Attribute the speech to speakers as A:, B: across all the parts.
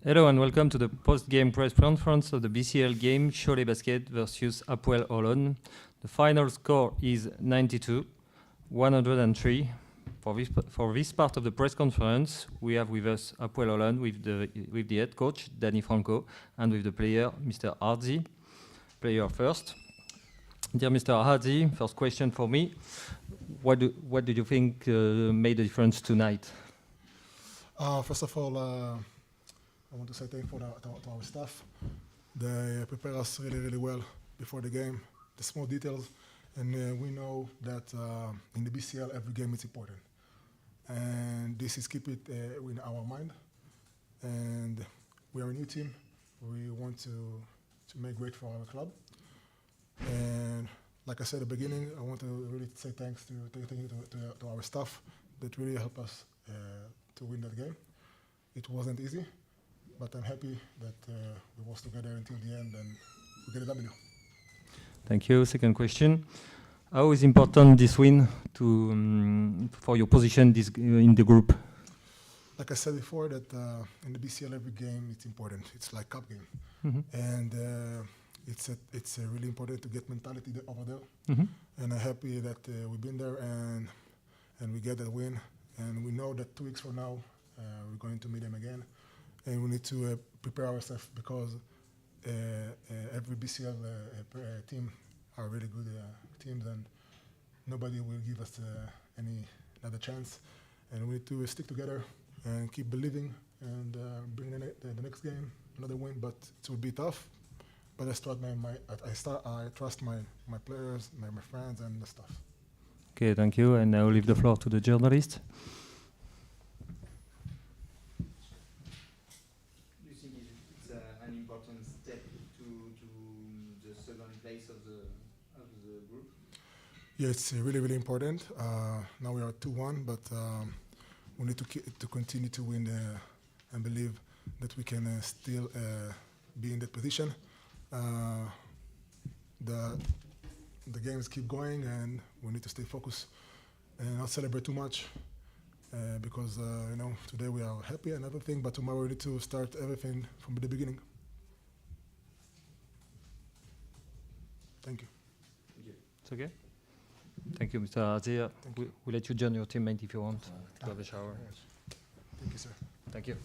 A: Hello and welcome to the post-game press conference of the BCL game Cholet Basket versus Hapoel Holon. The final score is 92-103. For this part of the press conference, we have with us Hapoel Holon with the head coach, Danny Franco, and with the player, Mr. 𝗪𝗪𝗠. Player first. Dear Mr. 𝗪𝗪𝗠, first question for me. What do you think made the difference tonight?
B: First of all, I want to say thank you to our staff. They prepare us really well before the game, the small details, and we know that in the BCL every game is important. And this is keep it in our mind. And we are a new team. We want to make great for our club. And like I said at the beginning, I want to really say thanks to our staff that really helped us to win that game. It wasn't easy, but I'm happy that we was together until the end and we get a W.
A: Thank you. Second question. How is important this win for your position in the group?
B: Like I said before, that in the BCL every game it's important. It's like cup game, and it's really important to get mentality over there. And I'm happy that we've been there and we get that win. And we know that 2 weeks from now we're going to meet them again, and we need to prepare ourselves because every BCL team are really good teams, and nobody will give us another chance. And we need to stick together and keep believing and bring the next game another win. But it will be tough. But I trust my players, my friends, and the staff.
A: Okay, thank you. And I will leave the floor to the journalist.
C: You think it's an important step to the second place of the group?
B: Yeah, it's really important. Now we are 2-1, but we need to continue to win and believe that we can still be in that position. The games keep going, and we need to stay focused and not celebrate too much because today we are happy and everything, but tomorrow we need to start everything from the beginning. Thank you.
C: Thank you.
A: It's okay. Thank you, Mr. 𝗪𝗪𝗠. We'll let you join your teammate if you want to have a shower.
B: Thank you, sir.
A: Thank you.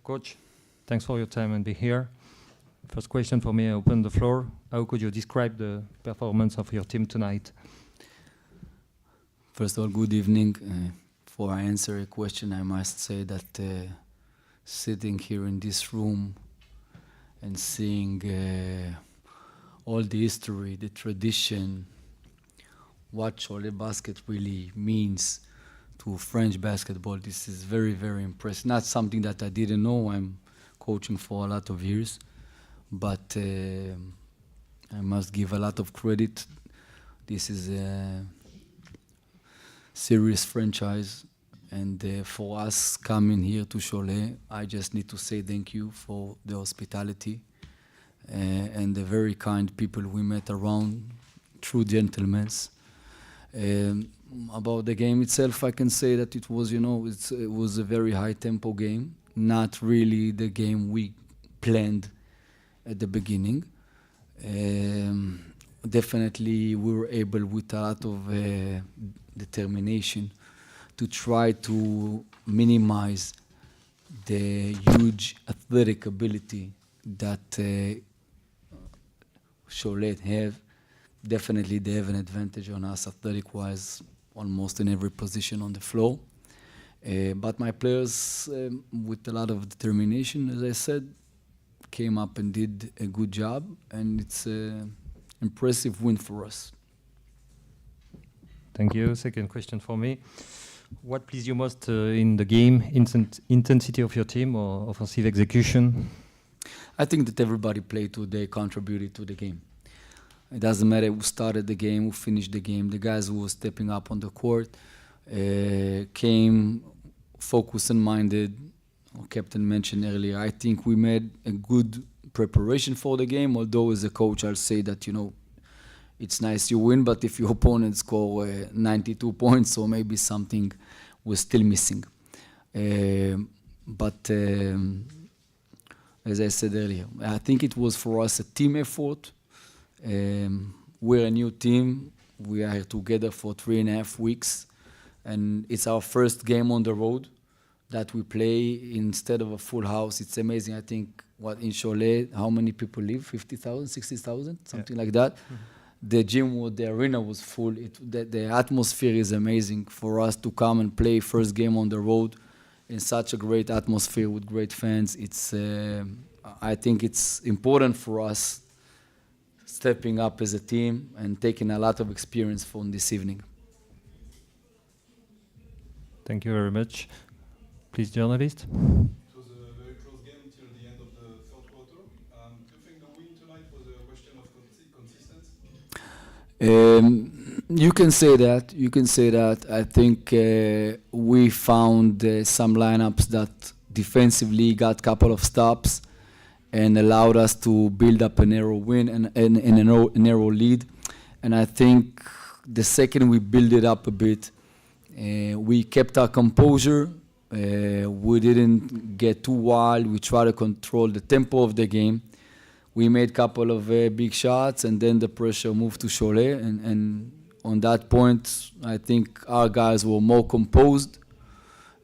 A: Coach, thanks for your time and be here. First question for me, I open the floor. How could you describe the performance of your team tonight?
D: First of all, good evening. Before I answer a question, I must say that sitting here in this room and seeing all the history, the tradition, what Cholet basket really means to French basketball, this is very impressive. Not something that I didn't know. I'm coaching for a lot of years, but I must give a lot of credit. This is a serious franchise, and for us coming here to Cholet, I just need to say thank you for the hospitality and the very kind people we met around, true gentlemen. About the game itself, I can say that it was, it was a very high tempo game, not really the game we planned at the beginning. Definitely we were able with a lot of determination to try to minimize the huge athletic ability that Cholet have. Definitely they have an advantage on us athletic-wise, almost in every position on the floor. But my players, with a lot of determination, as I said, came up and did a good job, and it's an impressive win for us.
A: Thank you. Second question for me. What pleased you most in the game? Intensity of your team or offensive execution?
D: I think that everybody played today, contributed to the game. It doesn't matter who started the game, who finished the game. The guys who were stepping up on the court came focused and minded. Our captain mentioned earlier, I think we made a good preparation for the game, although as a coach I'll say that, it's nice you win, but if your opponent score 92 points, so maybe something was still missing. But as I said earlier, I think it was for us a team effort. We're a new team. We are together for 3.5 weeks, and it's our first game on the road that we play instead of a full house. It's amazing. I think in Cholet, how many people live? 50,000, 60,000, something like that. The gym, the arena was full. The atmosphere is amazing for us to come and play first game on the road in such a great atmosphere with great fans. I think it's important for us stepping up as a team and taking a lot of experience from this evening.
A: Thank you very much. Please, journalist.
E: It was a very close game till the end of the third quarter. Do you think the win tonight was a question of consistency?
D: You can say that. You can say that. I think we found some lineups that defensively got a couple of stops and allowed us to build up a narrow win and a narrow lead. And I think the second we build it up a bit, we kept our composure. We didn't get too wild. We tried to control the tempo of the game. We made a couple of big shots, and then the pressure moved to Cholet. And on that point, I think our guys were more composed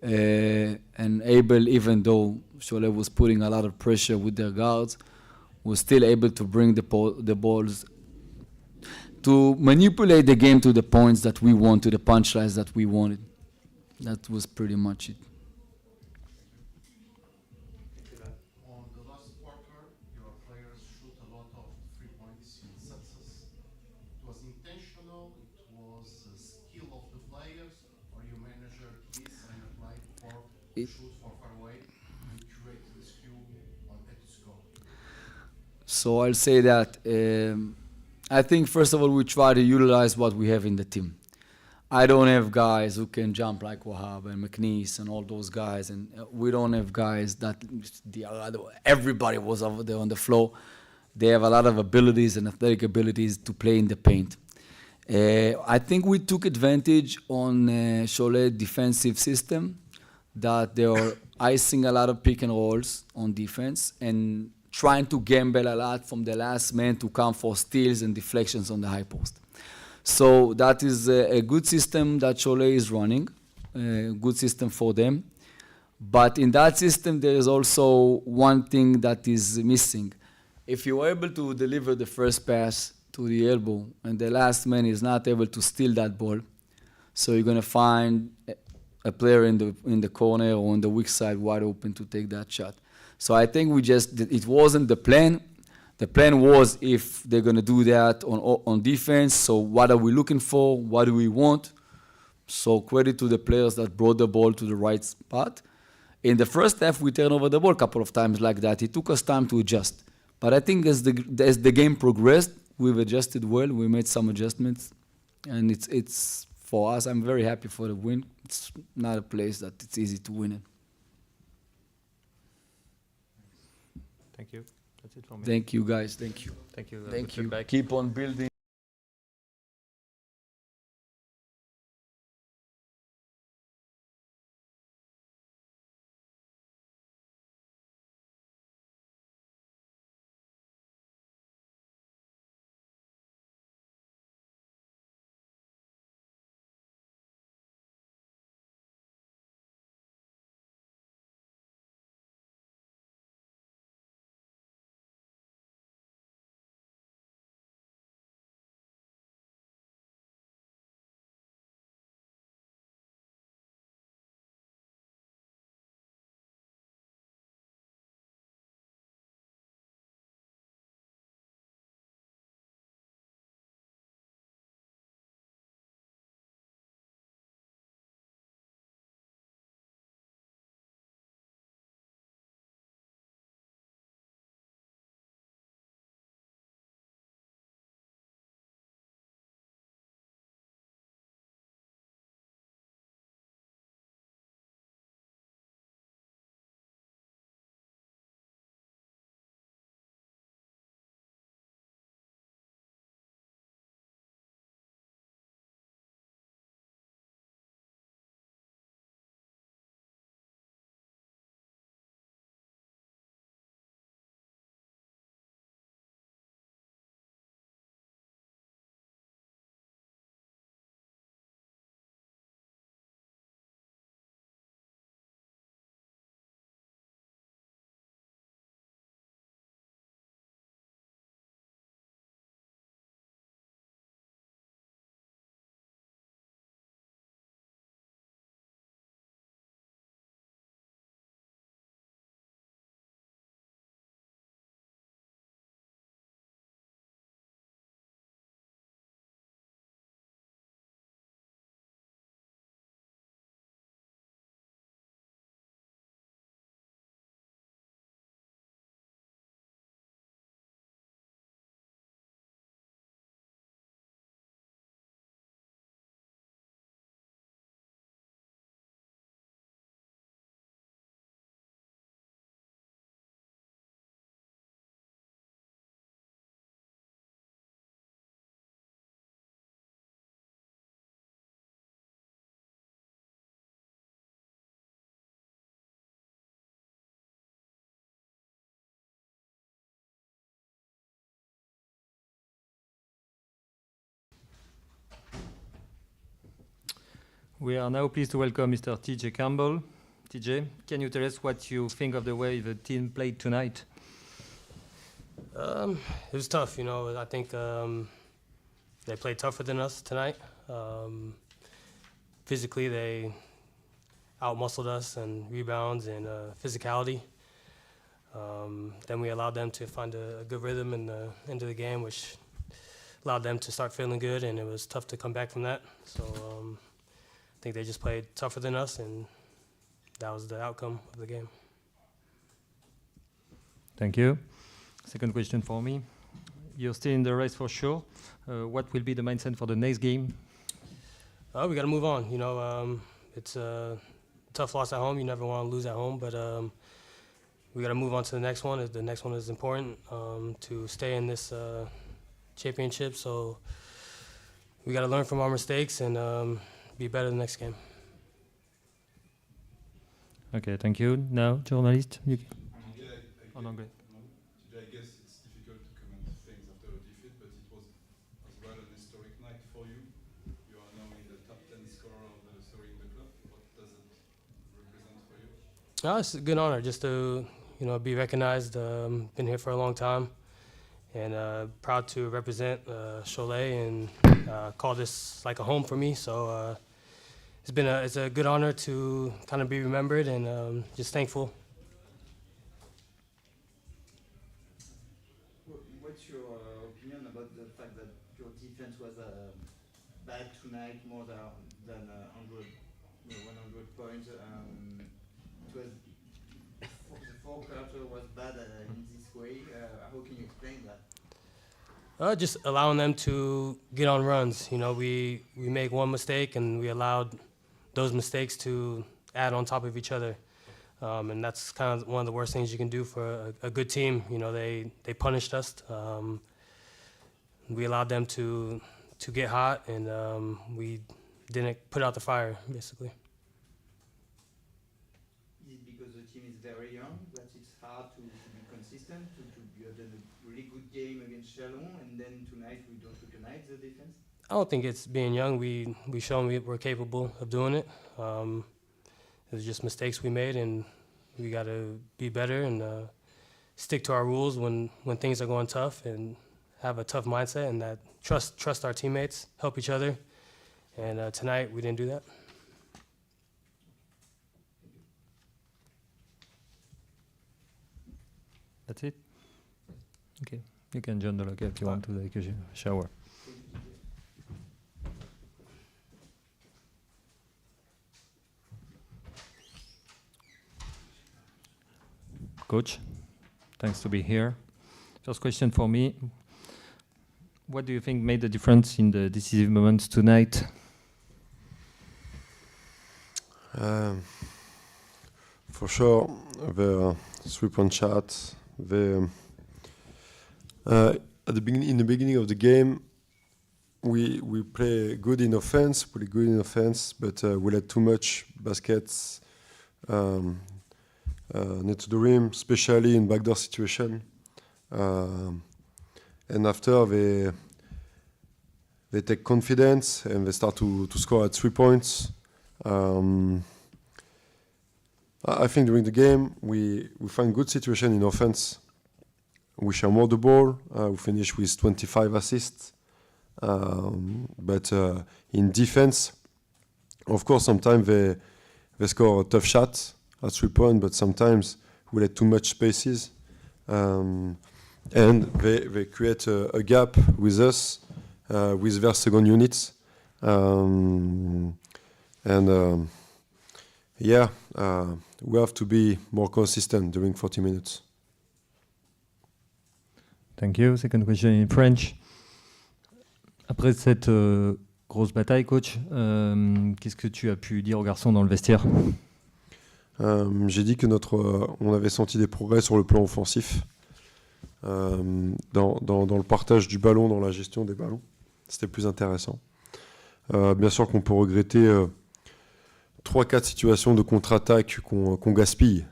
D: and able, even though Cholet was putting a lot of pressure with their guards, was still able to bring the balls, to manipulate the game to the points that we want, to the punchlines that we wanted. That was pretty much it.
F: On the last quarter, your players shoot a lot of 3 points in success. It was intentional, it was a skill of the players, or you manager this and apply for shoot for far away and curate the skill on that to score.
D: So I'll say that I think first of all we try to utilize what we have in the team. I don't have guys who can jump like Wahab and McNeese and all those guys, and we don't have guys that everybody was over there on the floor. They have a lot of abilities and athletic abilities to play in the paint. I think we took advantage on Cholet defensive system, that they are icing a lot of pick and rolls on defense and trying to gamble a lot from the last man to come for steals and deflections on the high post. So that is a good system that Cholet is running, a good system for them. But in that system, there is also one thing that is missing. If you're able to deliver the first pass to the elbow and the last man is not able to steal that ball, so you're going to find a player in the corner or on the weak side wide open to take that shot. So I think it wasn't the plan. The plan was if they're going to do that on defense, so what are we looking for? What do we want? So credit to the players that brought the ball to the right spot. In the first half, we turned over the ball a couple of times like that. It took us time to adjust. But I think as the game progressed, we've adjusted well. We made some adjustments. And it's for us, I'm very happy for the win. It's not a place that it's easy to win in.
A: Thank you. That's it for me.
D: Thank you, guys. Thank you.
A: Thank you.
D: Thank
A: Good
D: you.
A: feedback.
D: Keep on building.
A: We are now pleased to welcome Mr. 𝗪𝗘𝗟𝗖𝗢𝗠𝗘 Campbell. TJ, can you tell us what you think of the way the team played tonight?
G: It was tough, you know. I think they played tougher than us tonight. Physically, they out-muscled us and rebounds and physicality. Then we allowed them to find a good rhythm in the end of the game, which allowed them to start feeling good, and it was tough to come back from that. So I think they just played tougher than us, and that was the outcome of the game.
A: Thank you. Second question for me. You're still in the race for sure. What will be the mindset for the next game?
G: We got to move on. You know, it's a tough loss at home. You never want to lose at home, but we got to move on to the next one. The next one is important to stay in this championship. So we got to learn from our mistakes and be better the next game.
A: Okay, thank you. Now, journalist. En anglais.
E: I guess it's difficult to comment things after a defeat, but it was as well an historic night for you. You are now in the top 10 scorer of the story in the club. What does it represent for you?
G: It's a good honor just to be recognized. Been here for a long time, and proud to represent Cholet and call this like a home for me. So it's a good honor to kind of be remembered, and just thankful.
C: What's your opinion about the fact that your defense was bad tonight, more than 100 points? It was the fourth quarter was bad in this way. How can you explain that?
G: Just allowing them to get on runs. You know, we make one mistake and we allowed those mistakes to add on top of each other. And that's kind of one of the worst things you can do for a good team. You know, they punished us. We allowed them to get hot, and we didn't put out the fire, basically.
C: Is it because the team is very young that it's hard to be consistent? You have done a really good game against Chalon, and then tonight we don't recognize the defense?
G: I don't think it's being young. We shown we're capable of doing it. It was just mistakes we made, and we got to be better and stick to our rules when things are going tough, and have a tough mindset, and that trust our teammates, help each other. And tonight we didn't do that.
A: That's it? Okay. You can join the locker if you want to take a shower. Coach, thanks to be here. First question for me. What do you think made the difference in the decisive moments tonight?
H: For sure, the 3-point shot. In the beginning of the game, we play good in offense, but we let too much baskets net to the rim, especially in backdoor situation. And after they take confidence and they start to score at 3 points. I think during the game we find good situation in offense. We share more the ball. We finish with 25 assists. But in defense, of course, sometimes they score a tough shot at 3 points, but sometimes we let too much spaces. And they create a gap with us, with their second units. We have to be more consistent during 40 minutes.
A: Thank you. Second question in French. Après cette grosse bataille, coach, qu'est-ce que tu as pu dire aux garçons dans le vestiaire?
H: J'ai dit que on avait senti des progrès sur le plan offensif, dans le partage du ballon, dans la gestion des ballons. C'était plus intéressant. Bien sûr qu'on peut regretter 3-4 situations de contre-attaque qu'on gaspille,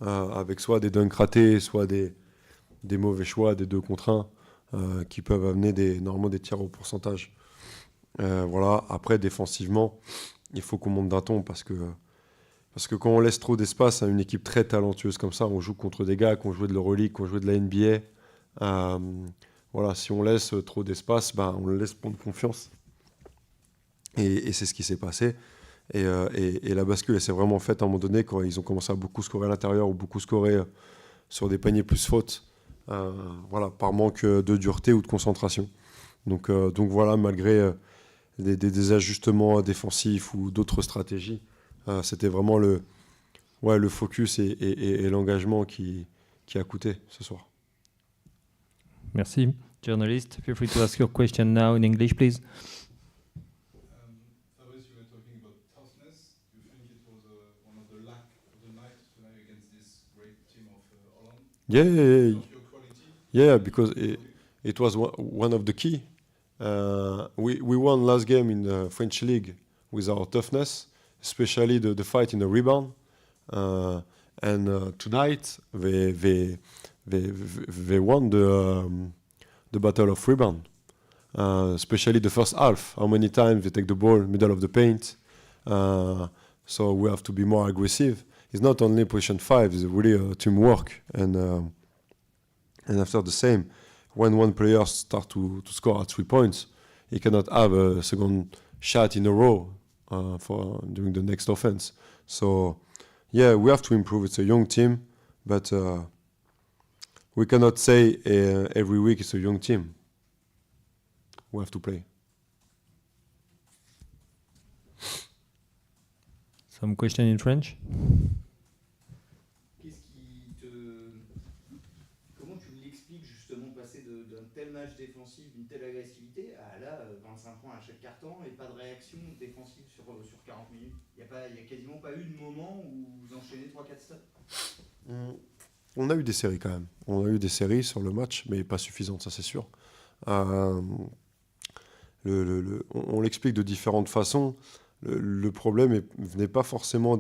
H: avec soit des dunks ratés, soit des mauvais choix, des 2 contre 1, qui peuvent amener normalement des tirs au pourcentage. Voilà. Après, défensivement, il faut qu'on monte d'un ton parce que quand on laisse trop d'espace à une équipe très talentueuse comme ça, on joue contre des gars qui ont joué de l'Euroleague, qui ont joué de la NBA. Voilà, si on laisse trop d'espace, on le laisse prendre confiance. Et c'est ce qui s'est passé. Et la bascule, elle s'est vraiment faite à un moment donné quand ils ont commencé à beaucoup scorer à l'intérieur ou beaucoup scorer sur des paniers plus fautes, voilà, par manque de dureté ou de concentration. Donc voilà, malgré des ajustements défensifs ou d'autres stratégies, c'était vraiment le focus et l'engagement qui a coûté ce soir.
A: Merci. Journalist, feel free to ask your question now in English, please.
E: Fabrice, you were talking about toughness. Do you think it was one of the lack of the night tonight against this great team of Holland?
H: Yeah,
E: Of your quality?
H: yeah, because it was one of the key. We won last game in the French league with our toughness, especially the fight in the rebound. And tonight they won the battle of rebound, especially the first half. How many times they take the ball middle of the paint? So we have to be more aggressive. It's not only position 5; it's really teamwork. And after the same, when one player starts to score at 3 points, he cannot have a second shot in a row for during the next offense. So, yeah, we have to improve. It's a young team, but we cannot say every week it's a young team. We have to play.
A: Some question in French?
C: Comment tu l'expliques justement passer d'un tel match défensif, d'une telle agressivité à là 25 points à chaque carton et pas de réaction défensive sur 40 minutes? Il n'y a quasiment pas eu de moment où vous enchaînez 3-4 stats?
H: On a eu des séries quand même. On a eu des séries sur le match, mais pas suffisantes, ça c'est sûr. On l'explique de différentes façons. Le problème venait pas forcément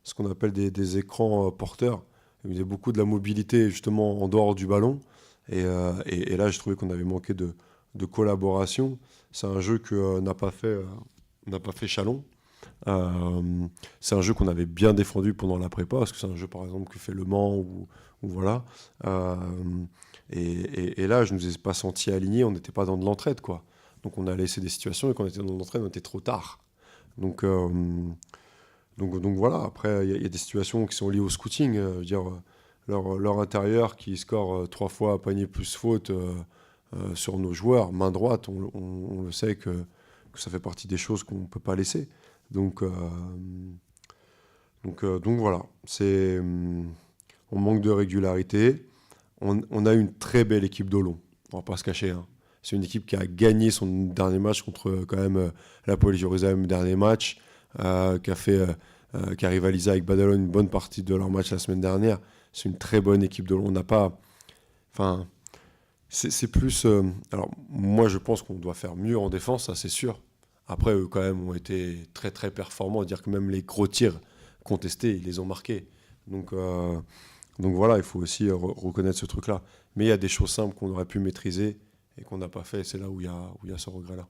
H: ce qu'on appelle des écrans porteurs. Il y avait beaucoup de la mobilité justement en dehors du ballon. Et là, je trouvais qu'on avait manqué de collaboration. C'est un jeu que n'a pas fait Chalon. C'est un jeu qu'on avait bien défendu pendant la prépa, parce que c'est un jeu par exemple que fait Le Mans ou voilà. Et là, je ne nous ai pas senti alignés, on n'était pas dans de l'entraide, quoi. Donc on a laissé des situations et quand on était dans l'entraide, on était trop tard. Donc voilà. Après, il y a des situations qui sont liées au scouting. Je veux dire, leur intérieur qui score 3 fois panier plus faute sur nos joueurs, main droite, on le sait que ça fait partie des choses qu'on ne peut pas laisser. Donc voilà, on manque de régularité. On a une très belle équipe d'Holon, on va pas se cacher. Hein. C'est une équipe qui a gagné son dernier match contre quand même l'Hapoel Jérusalem, dernier match, qui a rivalisé avec Badalone une bonne partie de leur match la semaine dernière. C'est une très bonne équipe d'Holon. On n'a pas, enfin, c'est plus. Alors moi, je pense qu'on doit faire mieux en défense, ça c'est sûr. Après, eux, quand même, ont été très, très performants. Dire que même les gros tirs contestés, ils les ont marqués. Donc voilà, il faut aussi reconnaître ce truc-là. Mais il y a des choses simples qu'on aurait pu maîtriser et qu'on n'a pas fait. C'est là où il y a ce regret-là.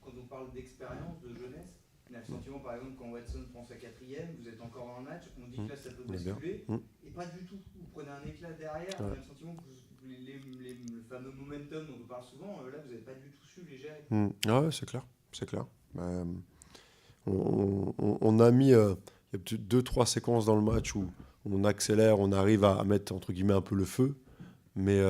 C: Quand on parle d'expérience, de jeunesse, on a le sentiment, par exemple, quand Watson prend sa 4e, vous êtes encore dans le match, on dit que là, ça peut basculer. Et pas du tout. Vous prenez un éclat derrière, on a le sentiment que le fameux momentum dont on parle souvent, là, vous n'avez pas du tout su les gérer.
H: Ouais, c'est clair. C'est clair. On a mis il y a 2-3 séquences dans le match où on accélère, on arrive à mettre entre guillemets un peu le feu, mais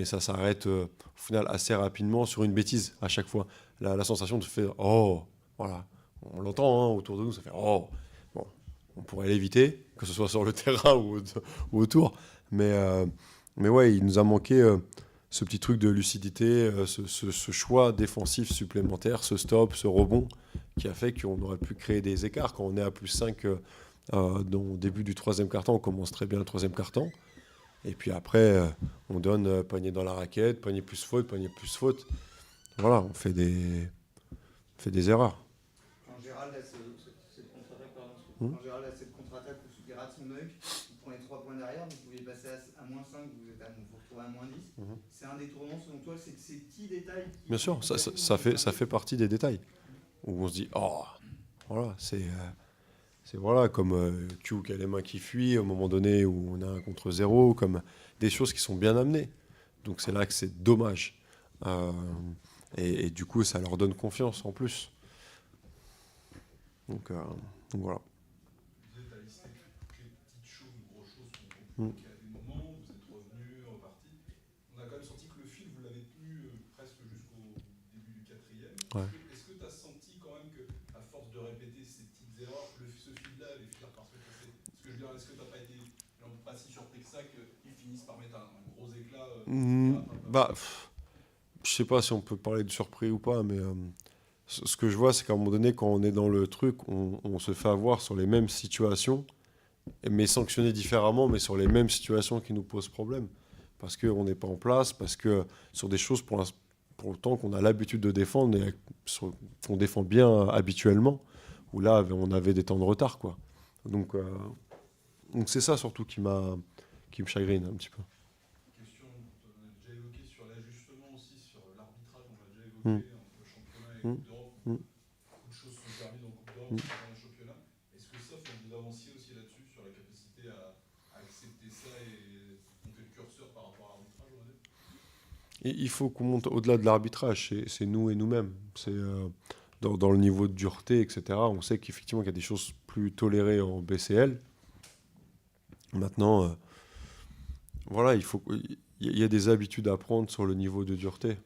H: ça s'arrête au final assez rapidement sur une bêtise à chaque fois. La sensation de faire oh, voilà, on l'entend hein, autour de nous, ça fait oh. Bon, on pourrait l'éviter, que ce soit sur le terrain ou autour, mais ouais, il nous a manqué. Ce petit truc de lucidité, ce choix défensif supplémentaire, ce stop, ce rebond, qui a fait qu'on aurait pu créer des écarts. Quand on est à plus 5 au début du 3e quart-temps, on commence très bien le 3e quart-temps. Et puis après, on donne panier dans la raquette, panier plus faute. Voilà, on fait des erreurs.
C: En général, là, cette contre-attaque où Souki rate son œil, vous prenez 3 points derrière, vous pouviez passer à moins 5, vous vous retrouvez à moins 10. C'est un des tournants, selon toi, c'est ces petits détails.
H: Bien sûr, ça fait partie des détails. Où on se dit, oh, Voilà, c'est voilà, comme Q qui a les mains qui fuient au moment donné où on a un contre 0, comme des choses qui sont bien amenées. Donc c'est là que c'est dommage. Et du coup, ça leur donne confiance en plus. Donc voilà.
E: Vous êtes listé toutes les petites choses ou grosses choses qu'on peut
H: Mm.
E: bloquer à des moments, vous êtes revenu, reparti. On a quand même senti que le fil, vous l'avez tenu presque jusqu'au début du quatrième.
H: Ouais.
E: Est-ce que tu as senti quand même qu'à force de répéter ces petites erreurs, ce fil-là allait finir par se casser? Parce que je veux dire, est-ce que tu n'as pas été pas si surpris que ça qu'ils finissent par mettre un gros éclat
H: Je sais pas si on peut parler de surprise ou pas, mais ce que je vois, c'est qu'à un moment donné, quand on est dans le truc, on se fait avoir sur les mêmes situations, mais sanctionner différemment, mais sur les mêmes situations qui nous posent problème. Parce qu'on n'est pas en place, parce que sur des choses pour autant qu'on a l'habitude de défendre et qu'on défend bien habituellement, où là, on avait des temps de retard, quoi. Donc c'est ça surtout qui me chagrine un petit peu.
E: Question, on a déjà évoqué sur l'ajustement aussi, sur l'arbitrage, on l'a déjà évoqué entre championnat et Coupe d'Europe. Beaucoup de choses sont permises en Coupe d'Europe, dans le championnat. Est-ce que ça, faut que vous avanciez aussi là-dessus, sur la capacité à accepter ça et monter le curseur par rapport à l'arbitrage, on va dire?
H: Et il faut qu'on monte au-delà de l'arbitrage, c'est nous et nous-mêmes. C'est dans le niveau de dureté, etc. On sait qu'effectivement, qu'il y a des choses plus tolérées en BCL. Maintenant, voilà, il y a des habitudes à prendre sur le niveau de dureté.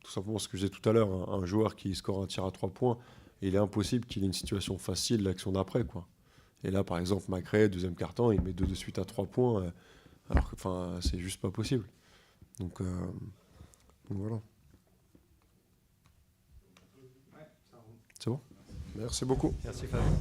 H: Tout simplement ce que je disais tout à l'heure, un joueur qui score un tir à 3 points, il est impossible qu'il ait une situation facile l'action d'après, quoi. Et là, par exemple, Macré, deuxième quart-temps, il met 2 de suite à 3 points, alors que c'est juste pas possible. Donc voilà.
C: Ouais, ça roule.
H: C'est bon? Merci beaucoup.
A: Merci Fabien.